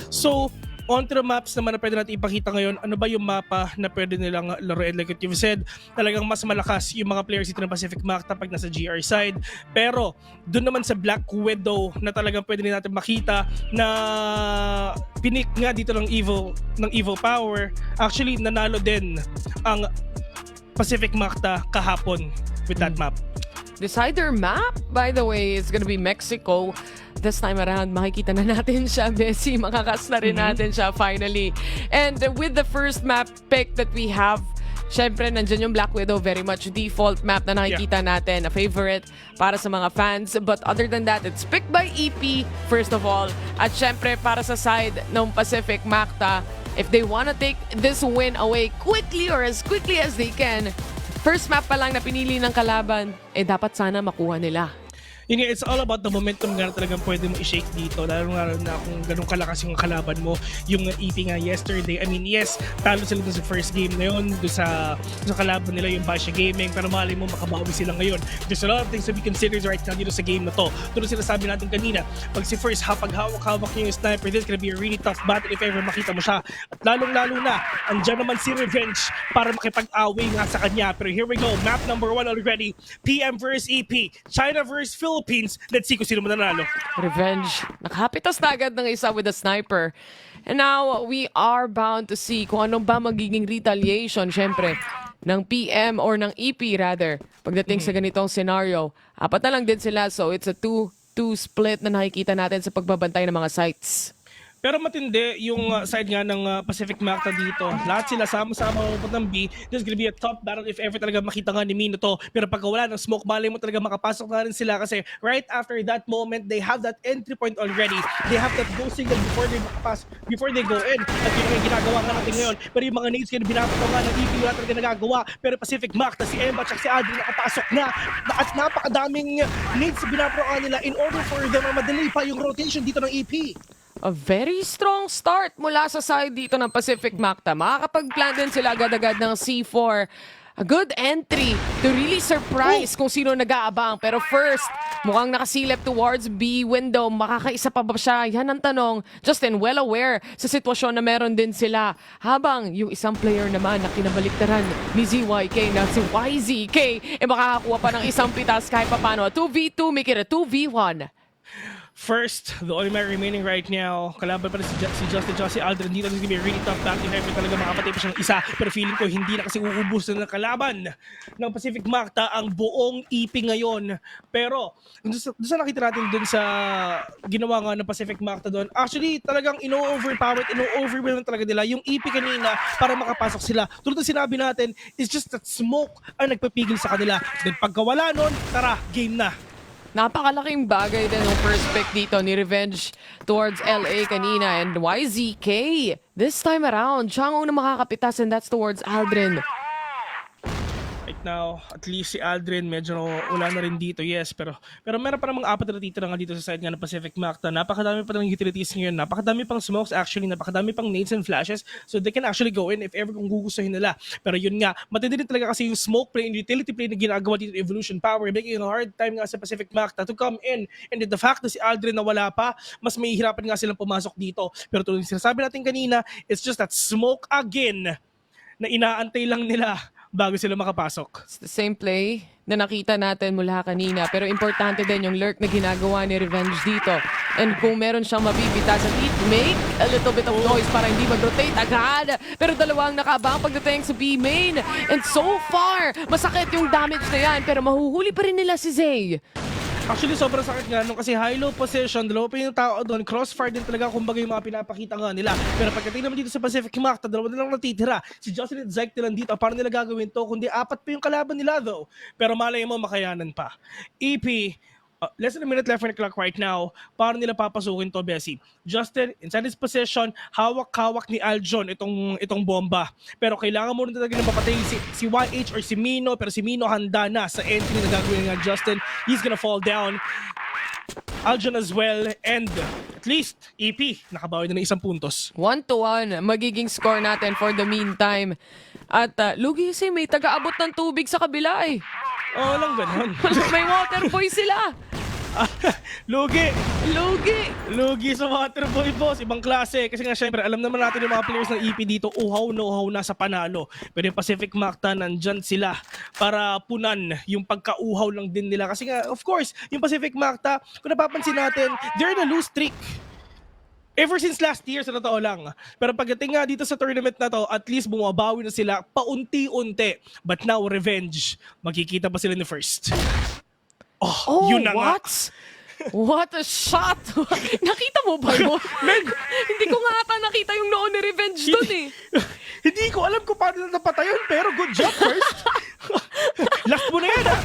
So, onto the maps naman na pwede natin ipakita ngayon, ano ba yung mapa na pwede nilang laruin? Like what you've said, talagang mas malakas yung mga players dito ng Pacific Macta pag nasa GR side. Pero, doon naman sa Black Widow na talagang pwede natin makita na pinik nga dito ng Evo Power. Actually, nanalo din ang Pacific Macta kahapon with that map. Decider map, by the way, is gonna be Mexico. This time around, makikita na natin siya, Messi. Makakas na rin natin siya finally. And with the first map pick that we have, syempre, nandyan yung Black Widow, very much default map na nakikita natin, a favorite para sa mga fans. But other than that, it's picked by EP, first of all. At syempre, para sa side ng Pacific Macta, if they wanna take this win away quickly or as quickly as they can, first map pa lang na pinili ng kalaban, dapat sana makuha nila. Yun nga, it's all about the momentum nga na talagang pwede mo i-shake dito. Lalo na kung ganun kalakas yung kalaban mo. Yung EP nga yesterday. I mean, yes, talo sila dun sa first game na yun. Dun sa kalaban nila yung Basha Gaming. Pero malay mo, makabawi sila ngayon. There's a lot of things to be considered right now dito sa game na to. Doon sila sabi natin kanina, pag si First, pag hawak-hawak niya yung sniper, this is gonna be a really tough battle if ever makita mo siya. At lalong-lalo na, andyan naman si Revenge para makipag-away nga sa kanya. Pero here we go, map number 1 already. PM versus EP. China versus Philippines. Let's see kung sino mananalo. Revenge. Nakapitas na agad ng isa with a sniper. And now, we are bound to see kung ano ba magiging retaliation, syempre, ng PM or ng EP rather, pagdating sa ganitong scenario. Apat na lang din sila, so it's a 2-2 split na nakikita natin sa pagbabantay ng mga sites. Pero matindi yung side nga ng Pacific Macta dito. Lahat sila sama-sama ng B. There's gonna be a top battle if ever talaga makita nga ni Mino to. Pero pag wala ng smoke, malay mo talaga makapasok na rin sila kasi right after that moment, they have that entry point already. They have that go single before they go in. At yun ang ginagawa nga natin ngayon. Pero yung mga nades kaya binapato nga ng EP wala talaga nagagawa. Pero Pacific Macta, si Emba at si Adrian nakapasok na. At napakadaming nades binapato nga nila in order for them na madali pa yung rotation dito ng EP. A very strong start mula sa side dito ng Pacific Macta. Makakapag-plan din sila agad-agad ng C4. A good entry to really surprise kung sino nag-aabang. Pero first, mukhang nakasilip towards B window. Makakaisa pa ba siya? Yan ang tanong. Justin, well aware sa sitwasyon na meron din sila. Habang yung isang player naman na kinabaliktaran ni ZYK na si YZK, makakakuha pa ng isang pitas kahit papano. 2v2, make it a 2v1. First, the only man remaining right now, kalaban pa rin si Justin Josie Aldrin. Dito is gonna be a really tough battle if ever talaga makapatay pa siyang isa. Pero feeling ko hindi na kasi uubos na ng kalaban ng Pacific Macta ang buong EP ngayon. Pero, doon sa nakita natin doon sa ginawa nga ng Pacific Macta doon, actually talagang ino-overpowered, ino-overwhelm talaga nila yung EP kanina para makapasok sila. Tulad ng sinabi natin, it's just that smoke ang nagpapigil sa kanila. Then pagkawala nun, tara, game na. Napakalaking bagay din ng first pick dito ni Revenge towards LA kanina. And YZK, this time around, siya ang unang makakapitas and that's towards Aldrin. Right now, at least si Aldrin medyo wala na rin dito, yes. Pero meron pa namang apat na natitira nga dito sa side nga ng Pacific Macta. Napakadami pa ng utilities ngayon. Napakadami pang smokes actually. Napakadami pang nades and flashes. So they can actually go in if ever kung gugustuhin nila. Pero yun nga, matindi rin talaga kasi yung smoke play and utility play na ginagawa dito Evolution Power. Making a hard time nga sa Pacific Macta to come in. And the fact na si Aldrin na wala pa, mas may hirapan nga silang pumasok dito. Pero tulad ng sinasabi natin kanina, it's just that smoke again na inaantay lang nila bago sila makapasok. It's the same play na nakita natin mula kanina. Pero importante din yung lurk na ginagawa ni Revenge dito. And kung meron siyang mabibitasan, it make a little bit of noise para hindi mag-rotate agad. Pero dalawang nakaabang pagdating sa B main. And so far, masakit yung damage na yan. Pero mahuhuli pa rin nila si Zay. Actually, sobrang sakit nga nung kasi high-low position, dalawa pa yung tao doon, crossfire din talaga kumbaga yung mga pinapakita nga nila. Pero pagdating naman dito sa Pacific Macta, dalawa na lang natitira. Si Jocelyn at Zyke lang dito, paano nila gagawin to? Kundi apat pa yung kalaban nila though. Pero malay mo, makayanan pa. EP, less than a minute left on the clock right now. Paano nila papasukin to, Bessie? Justin, inside his position, hawak-hawak ni Aljon itong bomba. Pero kailangan mo rin talaga na mapatay si YH or si Mino. Pero si Mino handa na sa entry na gagawin nga Justin. He's gonna fall down. Aljon as well. And at least, EP, nakabawi na ng isang puntos. 1-1, magiging score natin for the meantime. At lugi kasi may taga-abot ng tubig sa kabila eh. Oh, lang ganun. May water boy sila. Lugi! Lugi! Lugi sa Waterboy, boss. Ibang klase. Kasi nga, syempre, alam naman natin yung mga players ng EP dito, uhaw na uhaw na sa panalo. Pero yung Pacific Macta, nandyan sila para punan yung pagkauhaw lang din nila. Kasi nga, of course, yung Pacific Macta, kung napapansin natin, they're in a loose streak. Ever since last year, sa totoo lang. Pero pagdating nga dito sa tournament na to, at least bumabawi na sila paunti-unti. But now, revenge. Makikita pa sila ni First. Oh, yun na nga. what? What a shot! Nakita mo ba yun? Hindi ko nga ata nakita yung noon ni Revenge doon eh. Hindi ko alam kung paano na napatay yun, pero good job, First. Last mo na yan, ha?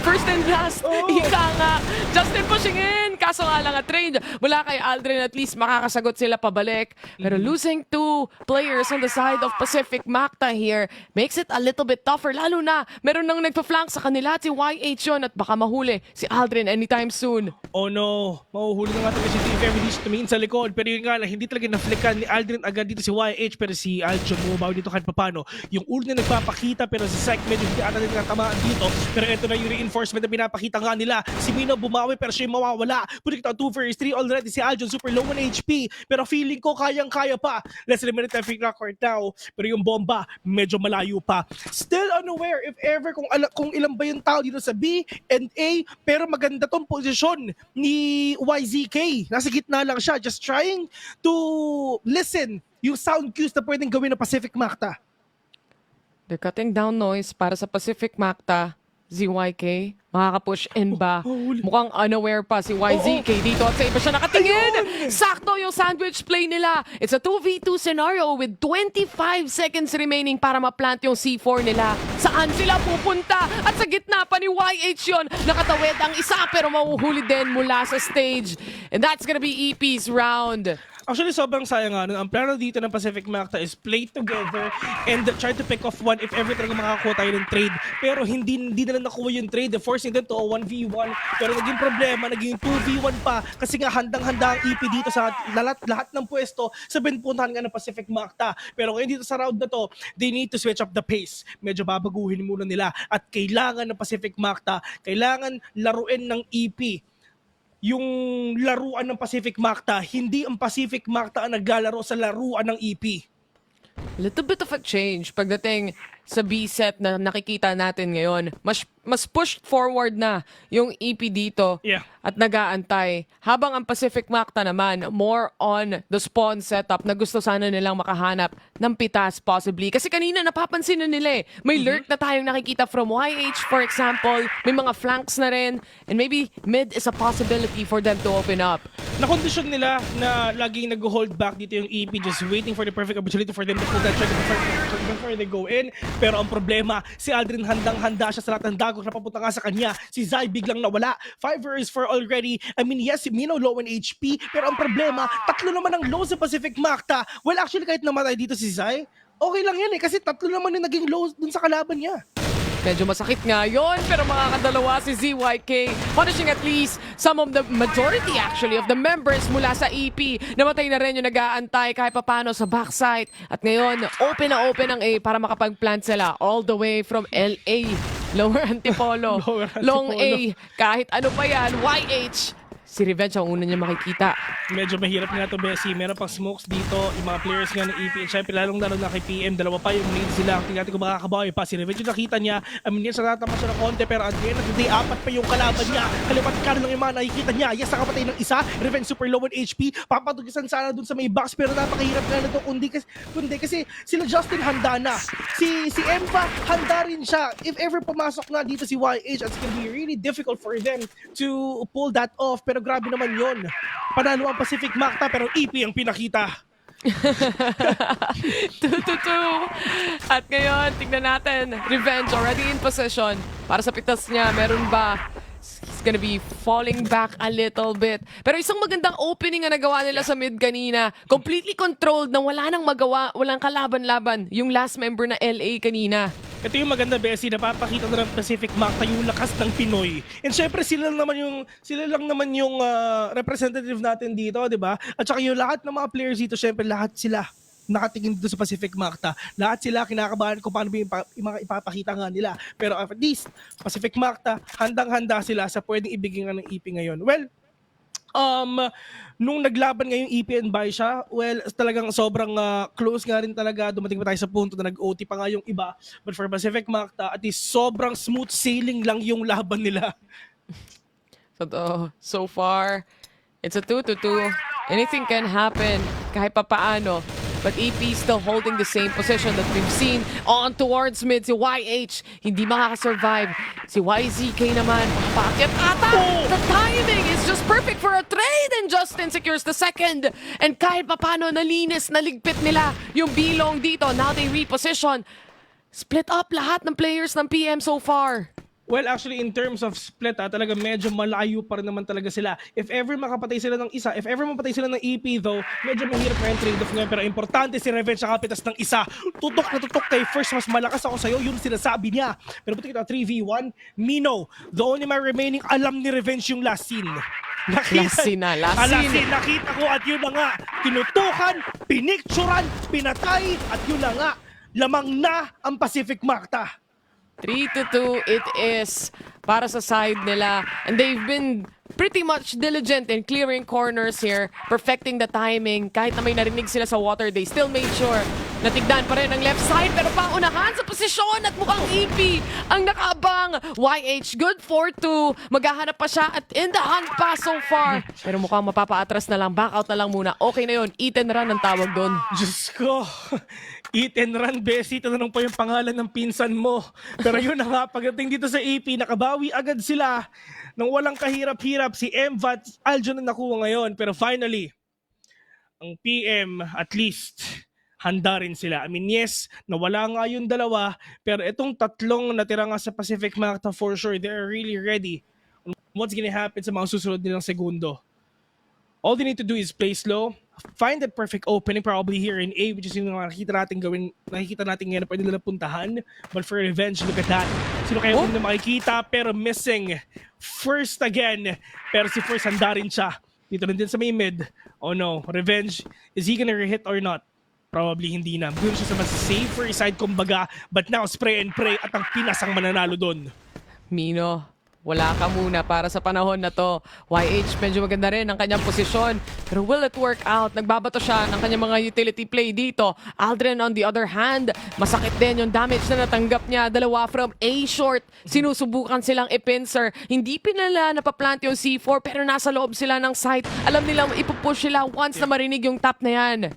First and last, ika nga. Justin pushing in. Kaso nga lang trade mula kay Aldrin, at least makakasagot sila pabalik. Pero losing 2 players on the side of Pacific Macta here makes it a little bit tougher. Lalo na, meron nang nagpa-flank sa kanila si YH yun at baka mahuli si Aldrin anytime soon. Oh no, mahuhuli na nga talaga si TFM, hindi siya tumingin sa likod. Pero yun nga lang, hindi talaga na-flickan ni Aldrin agad dito si YH. Pero si Aljon bumabaw dito kahit papano. Yung ulo na nagpapakita, pero si Syke medyo hindi ata nila natamaan dito. Pero ito na yung reinforcement na pinapakita nga nila. Si Mino bumawi pero siya yung mawawala. Putting it on 2 vs 3 already. Si Aljon super low on HP. Pero feeling ko kayang-kaya pa. Less than a minute left right now. Pero yung bomba, medyo malayo pa. Still unaware if ever kung ilan ba yung tao dito sa B and A. Pero maganda tong posisyon ni YZK. Nasa gitna lang siya. Just trying to listen yung sound cues na pwedeng gawin ng Pacific Macta. They're cutting down noise para sa Pacific Macta. ZYK, makaka-push in ba? Mukhang unaware pa si YZK dito at sa iba siya nakatingin. Sakto yung sandwich play nila. It's a 2v2 scenario with 25 seconds remaining para ma-plant yung C4 nila. Saan sila pupunta? At sa gitna pa ni YH yun. Nakatawid ang isa pero mahuhuli din mula sa stage. And that's gonna be EP's round. Actually, sobrang sayang nga. Ang plano dito ng Pacific Macta is play together and try to pick off one if ever talaga makakakuha tayo ng trade. Pero hindi nila nakuha yung trade. Forcing them to a 1v1. Pero naging problema, naging 2v1 pa. Kasi nga handang-handa ang EP dito sa lahat ng pwesto sa binpuntahan nga ng Pacific Macta. Pero ngayon dito sa round na to, they need to switch up the pace. Medyo babaguhin muna nila. At kailangan ng Pacific Macta, kailangan laruin ng EP yung laruan ng Pacific Macta, hindi ang Pacific Macta ang naglalaro sa laruan ng EP. Little bit of a change pagdating sa B set na nakikita natin ngayon. Mas pushed forward na yung EP dito at nag-aantay. Habang ang Pacific Macta naman, more on the spawn setup na gusto sana nilang makahanap ng pitas possibly. Kasi kanina napapansin na nila eh. May lurk na tayong nakikita from YH for example. May mga flanks na rin. And maybe mid is a possibility for them to open up. Nakondisyon nila na laging nag-hold back dito yung EP, just waiting for the perfect opportunity for them to pull that trigger before they go in. Pero ang problema, si Aldrin handang-handa siya sa lahat ng dagok na papunta nga sa kanya. Si Zai biglang nawala. 5 vs 4 already. I mean, yes, si Mino low on HP. Pero ang problema, tatlo naman ang low sa Pacific Macta. Well, actually, kahit namatay dito si Zai, okay lang yan eh. Kasi tatlo naman yung naging low dun sa kalaban niya. Medyo masakit nga yun, pero makakadalawa si ZYK, punishing at least some of the majority actually of the members mula sa EP. Namatay na rin yung nag-aantay kahit papano sa backside. At ngayon, open na open ang A para makapag-plant sila all the way from LA. Lower Antipolo. Long A. Kahit ano pa yan, YH. Si Revenge ang una niya makikita. Medyo mahirap nga to, Bessie. Meron pang smokes dito. Yung mga players nga ng EP. And syempre, lalong-lalo na kay PM. Dalawa pa yung lead sila. Tingnan kung makakabawi pa. Si Revenge yung nakita niya. I mean, yes, natama siya ng konti. Pero at the end of the day, apat pa yung kalaban niya. Kalipat ka lang yung mga nakikita niya. Yes, nakapatay ng isa. Revenge super low on HP. Papatugisan sana dun sa may box. Pero napakahirap nga na to. Kundi kasi sila Justin handa na. Si Empa handa rin siya. If ever pumasok na dito si YH, it's gonna be really difficult for them to pull that off. Pero grabe naman yon. Panalo ang Pacific Macta pero EP ang pinakita. 2-2. At ngayon, tignan natin. Revenge already in possession. Para sa pitas niya, meron ba? He's gonna be falling back a little bit. Pero isang magandang opening na nagawa nila sa mid kanina. Completely controlled na wala nang magawa, walang kalaban-laban. Yung last member na LA kanina. Ito yung maganda, Bessie, napapakita na ng Pacific Macta yung lakas ng Pinoy. And syempre sila lang naman yung representative natin dito, 'di ba? At saka yung lahat ng mga players dito, syempre lahat sila nakatingin dito sa Pacific Macta. Lahat sila kinakabahan kung paano ba yung mga ipapakita nga nila. Pero at least, Pacific Macta, handang-handa sila sa pwedeng ibigay nga ng EP ngayon. Well, nung naglaban ngayong EP and Baisha, well, talagang sobrang close nga rin talaga. Dumating pa tayo sa punto na nag-OT pa nga yung iba. But for Pacific Macta, at least sobrang smooth sailing lang yung laban nila. So far, it's a 2-2. Anything can happen kahit pa paano. But EP still holding the same position that we've seen on towards mid. Si YH, hindi makakasurvive. Si YZK naman, paakyat ata. The timing is just perfect for a trade and Justin secures the second. And kahit pa paano, nalinis, naligpit nila yung bilong dito. Now they reposition. Split up lahat ng players ng PM so far. Well, actually, in terms of split, talaga medyo malayo pa rin naman talaga sila. If ever makapatay sila ng isa, if ever mapatay sila ng EP though, medyo mahirap na yung trade-off ngayon. Pero importante si Revenge sa kapitas ng isa. Tutok na tutok kay First, mas malakas ako sa'yo, yun sinasabi niya. Pero buti kita 3v1, Mino, the only man remaining, alam ni Revenge yung last scene. Last scene. Nakita ko at yun na nga, tinutukan, pinicturan, pinatay, at yun na nga, lamang na ang Pacific Macta. 3-2 it is para sa side nila. And they've been pretty much diligent in clearing corners here, perfecting the timing. Kahit na may narinig sila sa water, they still made sure na tignan pa rin ang left side. Pero paunahan sa posisyon at mukhang EP ang nakaabang. YH, good for 2. Maghahanap pa siya at in the hunt pa so far. Pero mukhang mapapaatras na lang. Back out na lang muna. Okay na yun. Eat and run ang tawag doon. Diyos ko. Eat and run, Bessie. Tanong pa yung pangalan ng pinsan mo. Pero yun na nga, pagdating dito sa EP, nakabawi agad sila nang walang kahirap-hirap. Si Emva at Aljo na nakuha ngayon. Pero finally, ang PM, at least, handa rin sila. I mean, yes, nawala nga yung dalawa, pero itong tatlong natira nga sa Pacific Macta, for sure, they're really ready on what's gonna happen sa mga susunod nilang segundo. All they need to do is play slow, find that perfect opening probably here in A, which is yung nakikita natin ngayon na pwede nila puntahan. But for Revenge, look at that. Sino kaya na makikita, pero missing. First again, pero si First handa rin siya. Dito rin din sa may mid. Oh no, Revenge, is he gonna hit or not? Probably hindi na. Doon siya sa mas safer side kumbaga, but now spray and pray at ang Pinas ang mananalo doon. Mino, wala ka muna para sa panahon na to. YH, medyo maganda rin ang kanyang posisyon. Pero will it work out? Nagbabato siya ng kanyang mga utility play dito. Aldrin on the other hand, masakit din yung damage na natanggap niya. Dalawa from A-short. Sinusubukan silang i-pincer. Hindi pinala napaplant yung C4 pero nasa loob sila ng site. Alam nilang ipupush sila once na marinig yung tap na yan.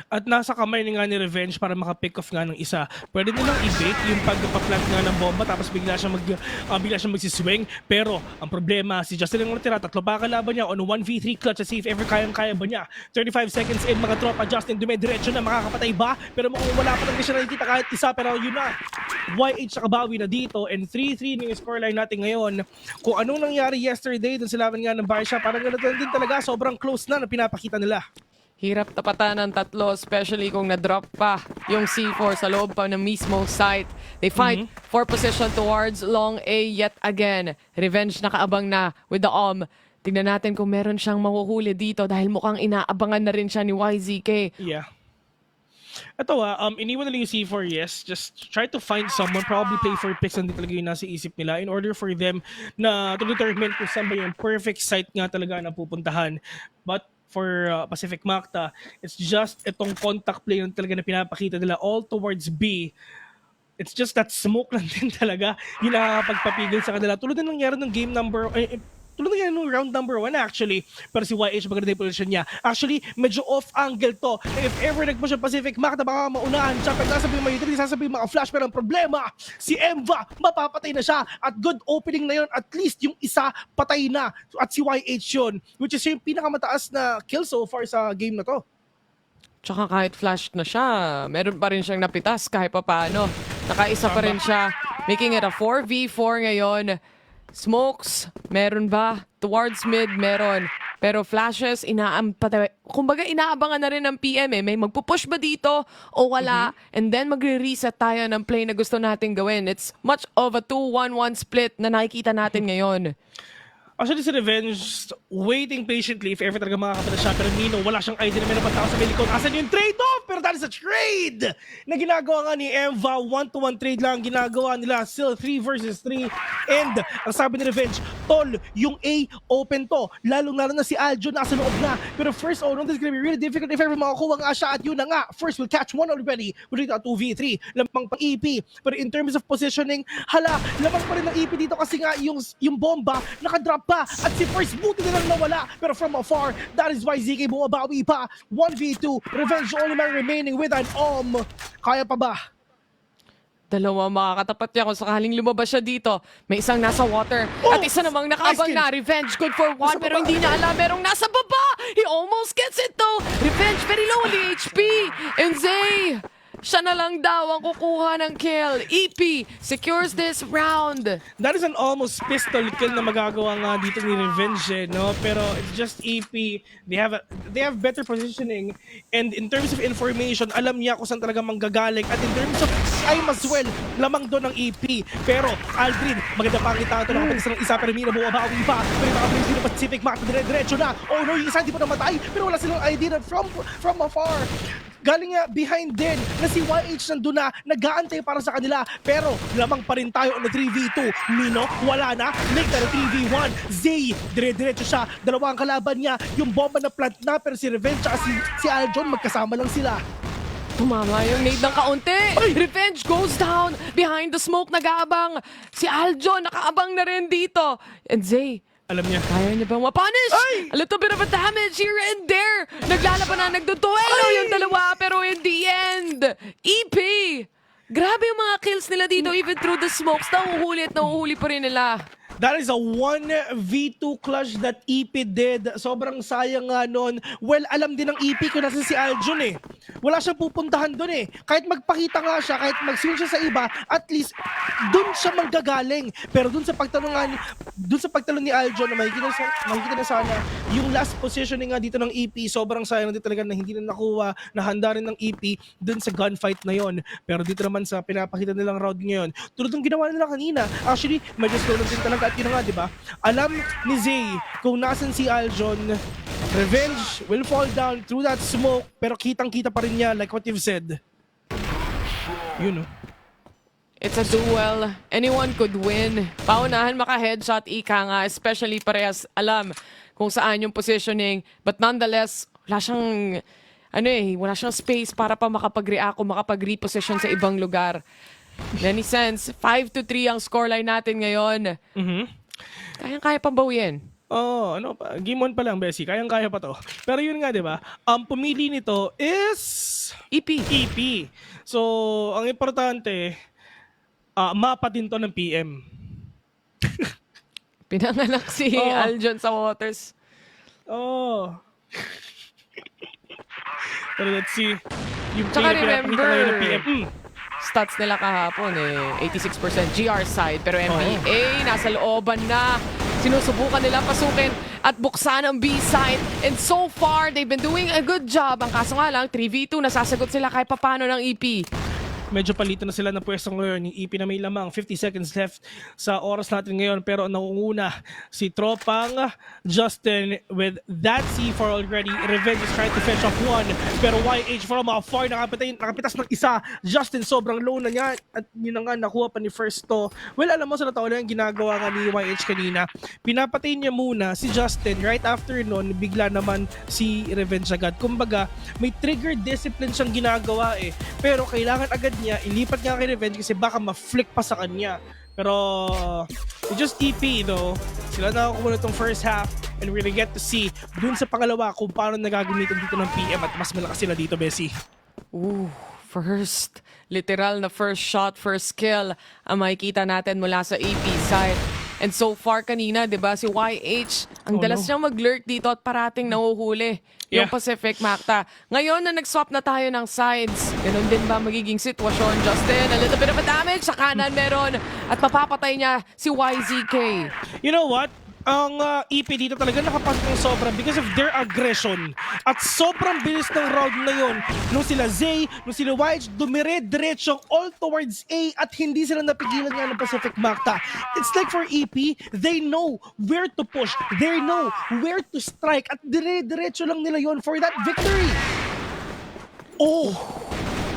At nasa kamay nga ni Revenge para maka-pick off nga ng isa. Pwede nilang i-bait yung pagpaplant nga ng bomba tapos bigla siya magsiswing. Pero ang problema, si Justin ang natira, tatlo pa kalaban niya on 1v3 clutch at see if ever kayang-kaya ba niya. 35 seconds in mga tropa, Justin dumidiretso na, makakapatay ba? Pero mukhang wala pa lang siya nakikita kahit isa, pero yun na. YH nakabawi na dito and 3-3 na yung scoreline natin ngayon. Kung anong nangyari yesterday dun sa laban nga ng Baisha, parang gano'n din talaga, sobrang close na pinapakita nila. Hirap tapatan ng tatlo, especially kung na-drop pa yung C4 sa loob pa ng mismo site. They fight for position towards long A yet again. Revenge nakaabang na with the Tignan natin kung meron siyang mahuhuli dito dahil mukhang inaabangan na rin siya ni YZK. Yeah. Ito iniwan nila yung C4, yes. Just try to find someone, probably play for picks na talaga yung nasa isip nila in order for them na to determine kung saan ba yung perfect site nga talaga na pupuntahan. But for Pacific Macta, it's just itong contact play na talaga na pinapakita nila all towards B. It's just that smoke lang din talaga yung nakakapagpapigil sa kanila. Tulad na nangyari ng tulad na ng round number 1 actually. Pero si YH maganda yung position niya. Actually, medyo off-angle to. If ever nag-push ang Pacific Macta, baka maunahan siya. Pag nasabi yung mga utility, sasabi yung mga flash. Pero ang problema, si Emva, mapapatay na siya. At good opening na yun. At least yung isa, patay na. At si YH yun. Which is yung pinakamataas na kill so far sa game na to. Tsaka kahit flash na siya, meron pa rin siyang napitas kahit pa paano. Nakaisa pa rin siya. Making it a 4v4 ngayon. Smokes, meron ba? Towards mid, meron. Pero flashes, kumbaga inaabangan na rin ng PM eh. May magpupush ba dito o wala? And then magre-reset tayo ng play na gusto natin gawin. It's much of a 2-1-1 split na nakikita natin ngayon. Actually, si Revenge, waiting patiently if ever talaga makakapala siya. Pero Nino, wala siyang idea na meron pa tao sa may likod. Asan yung trade-off? Pero that is a trade na ginagawa nga ni Emva. 1-to-1 trade lang ang ginagawa nila. Still 3 versus 3. And ang sabi ni Revenge, tol, yung A open to. Lalong-lalo na si Aljo nasa loob na. Pero first, oh no, this is gonna be really difficult if ever makakuha nga siya. At yun na nga, first we'll catch one already. We'll read out 2v3. Lamang pang EP. Pero in terms of positioning, hala, lamang pa rin ng EP dito kasi nga yung bomba nakadrop pa at si First buti na lang nawala pero from afar that is why ZK bumabawi pa 1v2 Revenge only man remaining with an kaya pa ba? Dalawa makakatapat niya kung sakaling lumabas siya dito. May isang nasa water at isa namang nakaabang Ice na. Revenge good for one Nasa pero baba. hindi niya alam merong nasa baba. He almost gets it though. Revenge very low on the HP. And Zay, siya na lang daw ang kukuha ng kill. EP secures this round. That is an almost pistol kill na magagawa nga dito ni Revenge no? Pero it's just EP. They have better positioning and in terms of information, alam niya kung saan talaga manggagaling at in terms of time as well, lamang doon ng EP. Pero Aldrin, maganda pa ang kita ito nakapagisa ng isa pero Mina bumabawi pa. Pero yung mga players dito Pacific Mac dire-diretso na. Oh no, yung isa hindi pa namatay pero wala silang idea from afar. Galing nga behind din na si YH nandun na, nag-aantay para sa kanila. Pero lamang pa rin tayo on the 3v2. Mino, wala na. Make na 3v1. Zay, dire-diretso siya. Dalawang kalaban niya. Yung bomba na plant na. Pero si Revenge at si Aljon, magkasama lang sila. Tumama yung nade ng kaunti. Ay! Revenge goes down. Behind the smoke, nag-aabang. Si Aljo, nakaabang na rin dito. And Zay, Alam niya. kaya niya bang mapunish? Ay! A little bit of a damage here and there. Naglalaban na, nagduduelo Ay! yung dalawa. Pero in the end, EP. Grabe yung mga kills nila dito even through the smokes. Nahuhuli at nahuhuli pa rin nila. That is a 1v2 clutch that EP did. Sobrang sayang nga nun. Well, alam din ng EP kung nasa si Aljon eh. Wala siyang pupuntahan dun eh. Kahit magpakita nga siya, kahit mag-swing siya sa iba, at least dun siya manggagaling. Pero dun sa pagtanong ni Aljon na makikita na sana yung last positioning nga dito ng EP, sobrang sayang din talaga na hindi na nakuha, na handa rin ng EP dun sa gunfight na yon. Pero dito naman sa pinapakita nilang round ngayon, tulad ng ginawa nila kanina, actually, medyo slow lang din talaga. At yun nga, di ba? Alam ni Zay kung nasan si Aljon, Revenge will fall down through that smoke, pero kitang-kita pa rin niya like what you've said. Yun, no? It's a duel. Anyone could win. Paunahan maka-headshot, ika nga. Especially parehas alam kung saan yung positioning. But nonetheless, wala siyang space para pa makapag-react o makapag-reposition sa ibang lugar. In any sense, 5-3 ang scoreline natin ngayon. Kayang-kaya pang bawiin. Ano pa? Game 1 pa lang, Bessie. Kayang-kaya pa to. Pero yun nga, di ba? Ang pumili nito is EP. EP. So, ang importante, mapa din to ng PM. Pinanganak si Oh. Aljon sa Waters. Oh. Pero let's see. Yung Tsaka pinapakita remember, ngayon ng PM. stats nila kahapon 86% GR side pero MBA nasa looban na. Sinusubukan nila pasukin at buksan ang B side and so far they've been doing a good job. Ang kaso nga lang 3v2 nasasagot sila kahit papano ng EP. Medyo palito na sila ng pwesto ngayon. Yung EP na may lamang 50 seconds left sa oras natin ngayon. Pero ang nauuna si Tropang Justin with that C4 already. Revenge is trying to fetch off one. Pero YH from afar nakapitas ng isa. Justin sobrang low na niya. At yun na nga nakuha pa ni First to. Well, alam mo sa tao lang ginagawa nga ni YH kanina. Pinapatay niya muna si Justin. Right after nun, bigla naman si Revenge agad. Kumbaga, may trigger discipline siyang ginagawa eh. Pero kailangan agad niya, ilipat nga kay Revenge kasi baka ma-flick pa sa kanya. Pero, it's just EP though. Sila nakakuha itong first half and we really get to see dun sa pangalawa kung paano nagagamitan dito ng PM at mas malakas sila dito, Bessie. Ooh, first. Literal na first shot, first kill ang makikita natin mula sa EP side. And so far kanina, di ba, si YH, ang dalas niyang mag-lurk dito at parating nahuhuli yung Yeah. Pacific Macta. Ngayon na nag-swap na tayo ng sides, ganun din ba magiging sitwasyon, Justin? A little bit of a damage, sa kanan meron at mapapatay niya si YZK. You know what? ang EP dito talaga nakapasok ng sobra because of their aggression. At sobrang bilis ng round na yun. Nung sila Zay, nung sila YH, dumire-diretsyong all towards A at hindi sila napigilan nga ng Pacific Macta. It's like for EP, they know where to push. They know where to strike. At dire-diretso lang nila yon for that victory. Oh!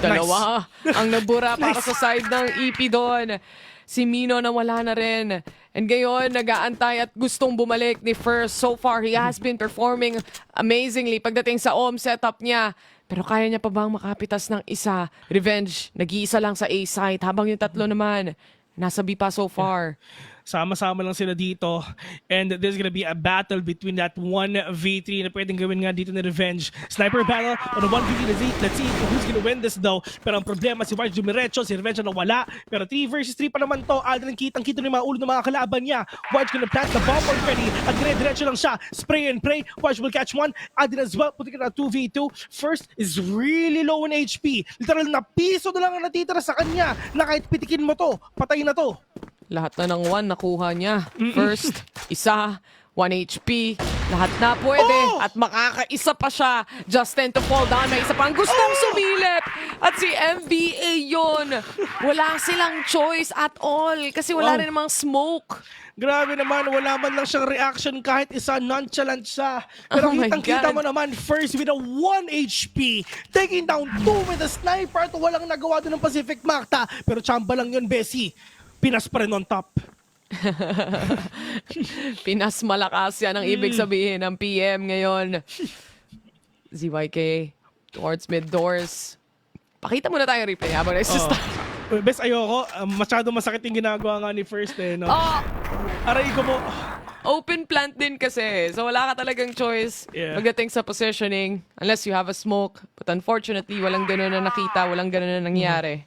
Dalawa ang nabura para Nice. sa side ng EP doon. Si Mino na wala na rin. And ngayon, nag-aantay at gustong bumalik ni First. So far, he has been performing amazingly pagdating sa OM setup niya. Pero kaya niya pa bang makapitas ng isa? Revenge, nag-iisa lang sa A site habang yung tatlo naman nasa B pa so far. Sama-sama lang sila dito. And there's gonna be a battle between that 1v3 na pwedeng gawin nga dito ni Revenge. Sniper battle on the 1v3. Let's see who's gonna win this though. Pero ang problema, si Wise dumiretso, si Revenge na wala. Pero 3 versus 3 pa naman to. Aldrin kitang-kita ng mga ulo ng mga kalaban niya. Wise gonna plant the bomb already. At dire-diretso lang siya. Spray and pray. Wise will catch one. Aldrin as well. Putting it at 2v2. First is really low in HP. Literal na piso na lang ang natitira sa kanya. Na kahit pitikin mo to, patay na to. Lahat na ng 1 nakuha niya. First, isa, 1 HP. Lahat na pwede. Oh! At makakaisa pa siya. Justin to fall down. May isa pang gustong sumilip. At si MBA yun. Wala silang choice at all. Kasi wala Wow. rin namang smoke. Grabe naman, wala man lang siyang reaction kahit isa, nonchalant siya. Pero Oh my kitang-kita God. mo naman, first with a 1 HP, taking down 2 with a sniper at walang nagawa doon ng Pacific Macta. Pero chamba lang yun, Bessie. Pinas pa rin on top. Pinas malakas yan ang ibig sabihin ng PM ngayon. ZYK towards mid doors. Pakita muna tayo replay habang nagsistart. Bes, ayoko. Masyado masakit yung ginagawa nga ni First eh, no? Oh! Aray ko mo. Open plant din kasi. So wala ka talagang choice Yeah. pagdating sa positioning unless you have a smoke. But unfortunately, walang ganun na nakita, walang ganun na nangyari.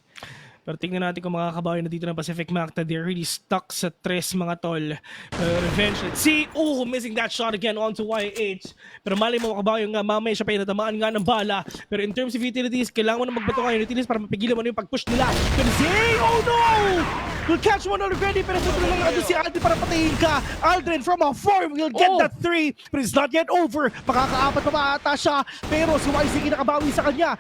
Pero tingnan natin kung makakabawi na dito ng Pacific Macta. They're really stuck sa tres, mga tol. Revenge. Let's see. Oh, missing that shot again onto YH. Pero mali mo makabawi nga mamaya siya pa inatamaan nga ng bala. Pero in terms of utilities, kailangan mo na magbato nga yung utilities para mapigilan mo na yung pag-push nila. Pero Zay! Oh no! Will catch one already. Pero ito lang nga si Aldrin para patayin ka. Aldrin from afar will get Oh. that 3. But it's not yet over. Makakaapat pa ba ata siya. Pero si YZK nakabawi sa kanya.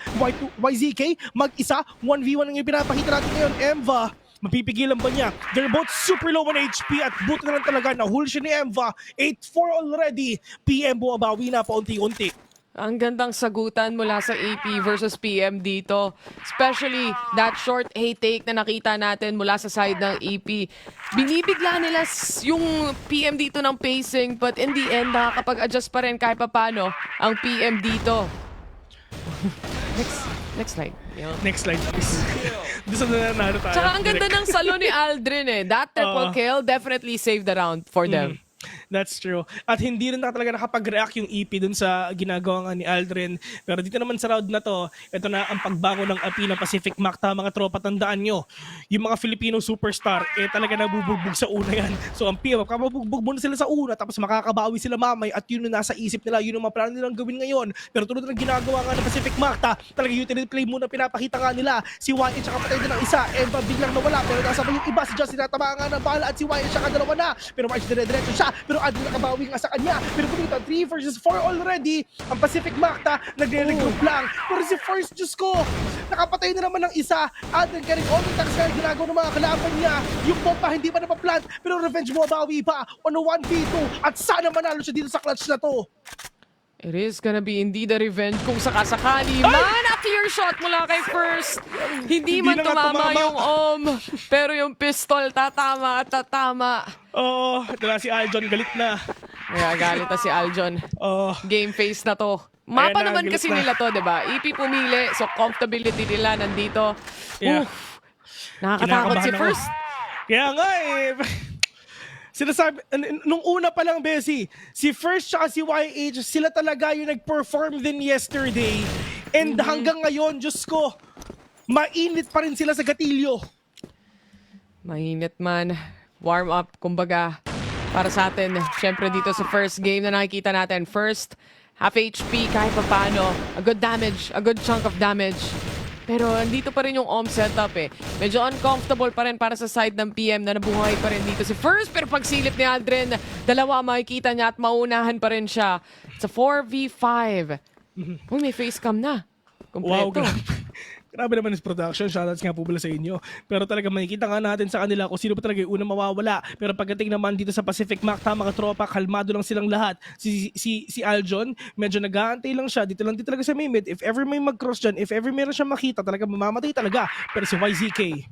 YZK mag-isa. 1v1 ang ipinapakita natin ngayon. Emva, mapipigilan ba niya? They're both super low on HP at buti na lang talaga. Nahuli siya ni Emva. 8-4 already. PM bumabawi na paunti-unti. Ang gandang sagutan mula sa AP versus PM dito. Especially that short A take na nakita natin mula sa side ng AP. Binibigla nila yung PM dito ng pacing but in the end nakakapag-adjust pa rin kahit papano ang PM dito. Next slide. Yeah. Next slide, please. Gusto na nanalo tayo. Tsaka ang ganda ng salo ni Aldrin eh. That triple kill definitely saved the round for them. That's true. At hindi rin na talaga nakapag-react yung EP dun sa ginagawa nga ni Aldrin. Pero dito naman sa round na to, ito na ang pagbago ng api ng Pacific Macta, mga tropa, tandaan nyo. Yung mga Filipino superstar, talaga nabubugbog sa una yan. So ang PM, makabugbog muna sila sa una, tapos makakabawi sila mamay, at yun yung nasa isip nila, yun yung mga plano nilang gawin ngayon. Pero tulad ng ginagawa nga ng Pacific Macta, talaga utility play muna pinapakita nga nila. Si YH tsaka patay din ng isa, Eva biglang nawala, pero nasa ba yung iba, si Justin natamaan nga ng bala, at si YH tsaka dalawa na. Pero YH dire-diretso siya, pero Adrian nakabawi nga sa kanya. Pero kumita 3 versus 4 already. Ang Pacific Macta nagre-regroup lang. Pero si First, Diyos ko, nakapatay na naman ng isa. Adrian getting all the attacks na ginagawa ng mga kalaban niya. Yung bomb pa hindi pa napaplant, pero Revenge mo bawi pa on a 1v2. At sana manalo siya dito sa clutch na to. It is gonna be indeed a revenge kung sakasakali man a clear shot mula kay First. Hindi man na nga tumama tumama. yung pero yung pistol tatama at tatama. Oh, dala si Aljon, galit na. Kaya galit na si Aljon. Oh, Game face na to. Mapa Ayan na, naman galit kasi na. nila to, 'di ba? EP pumili, so comfortability nila nandito. Yeah. Oof. Nakakatakot si Kinakabahan ako. First. Kaya nga sinasabi, nung una pa lang, Bessie, si First tsaka si YH, sila talaga yung nag-perform din yesterday. And hanggang ngayon, Diyos ko, mainit pa rin sila sa gatilyo. Mainit man. Warm up, kumbaga, para sa atin. Siyempre dito sa first game na nakikita natin. First, half HP kahit pa paano. A good damage, a good chunk of damage. Pero andito pa rin yung OM setup eh. Medyo uncomfortable pa rin para sa side ng PM na nabuhay pa rin dito si First. Pero pagsilip ni Aldrin, dalawa makikita niya at maunahan pa rin siya. It's a 4v5. Uy, may facecam na. Wow, Kompleto. grabe naman is production. Shoutouts nga po pala sa inyo. Pero talaga makikita nga natin sa kanila kung sino pa talaga yung unang mawawala. Pero pagdating naman dito sa Pacific Mac, tama ka tropa, kalmado lang silang lahat. Si Aljon, medyo nag-aantay lang siya. Dito lang din talaga sa may mid. If ever may mag-cross dyan, if ever meron siya makita, talaga mamamatay talaga. Pero si YZK,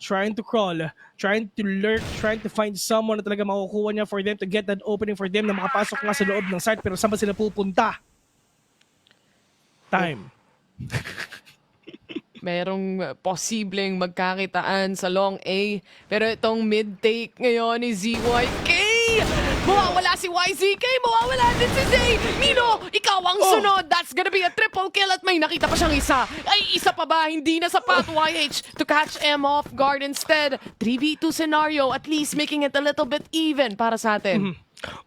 trying to crawl, trying to lurk, trying to find someone na talaga makukuha niya for them to get that opening for them na makapasok nga sa loob ng site. Pero saan ba sila pupunta? Time. Merong posibleng magkakitaan sa long A. Pero itong mid-take ngayon ni ZYK. Mawawala si YZK. Mawawala din si Zay. Nino, ikaw ang sunod. That's gonna be a triple kill at may nakita pa siyang isa. Ay, isa pa ba? Hindi na sapat YH to catch M off guard instead. 3v2 scenario, at least making it a little bit even para sa atin.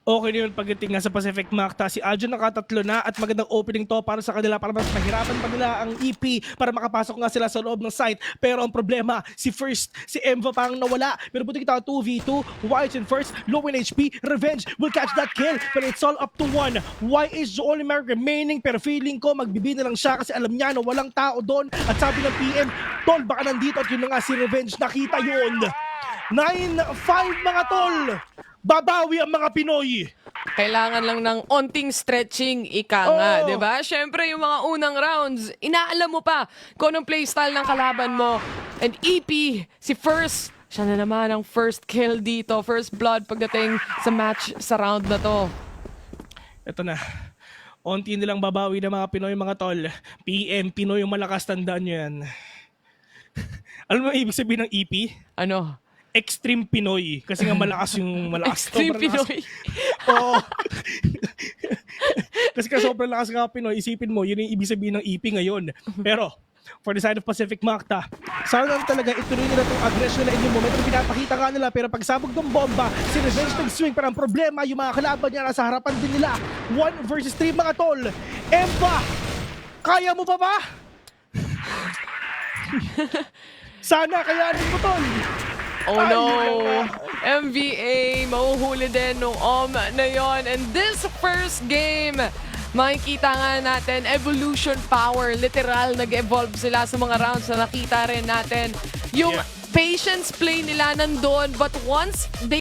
Okay na yun pagdating nga sa Pacific Macta. Si Aljon nakatatlo na at magandang opening to para sa kanila para mas mahirapan pa nila ang EP para makapasok nga sila sa loob ng site. Pero ang problema, si First, si Emva parang nawala. Pero buti kita 2v2, YH and First, low in HP, Revenge will catch that kill. Pero it's all up to one. YH the only man remaining pero feeling ko magbibina lang siya kasi alam niya na walang tao doon. At sabi ng PM, Tol, baka nandito at yun na nga si Revenge. Nakita yun. 9-5 mga tol. Babawi ang mga Pinoy. Kailangan lang ng onting stretching, ika nga, di ba? Siyempre, yung mga unang rounds, inaalam mo pa kung anong playstyle ng kalaban mo. And EP, si First, siya na naman ang first kill dito, first blood pagdating sa match sa round na to. Ito na. Onti nilang babawi ng mga Pinoy, mga tol. PM, Pinoy yung malakas, tandaan nyo yan. Alam mo ang ibig sabihin ng EP? Ano? Extreme Pinoy. Kasi nga malakas yung malakas. Extreme Sobrang lakas. Pinoy. Oo. Kasi ka sobrang lakas nga Pinoy, isipin mo, yun yung ibig sabihin ng EP ngayon. Pero, for the side of Pacific Macta, sana lang talaga ituloy nila itong aggression nila in yung moment na pinapakita nga nila. Pero pagsabog ng bomba, si Revenge nag-swing. Pero ang problema, yung mga kalaban niya nasa harapan din nila. 1 versus 3 mga tol. Empa, kaya mo pa ba? Sana kayanin mo tol. Oh no! MVA, mahuhuli din nung OM na yon. And this first game, makikita nga natin, evolution power. Literal, nag-evolve sila sa mga rounds na nakita rin natin. Yung patience play nila nandun, but once they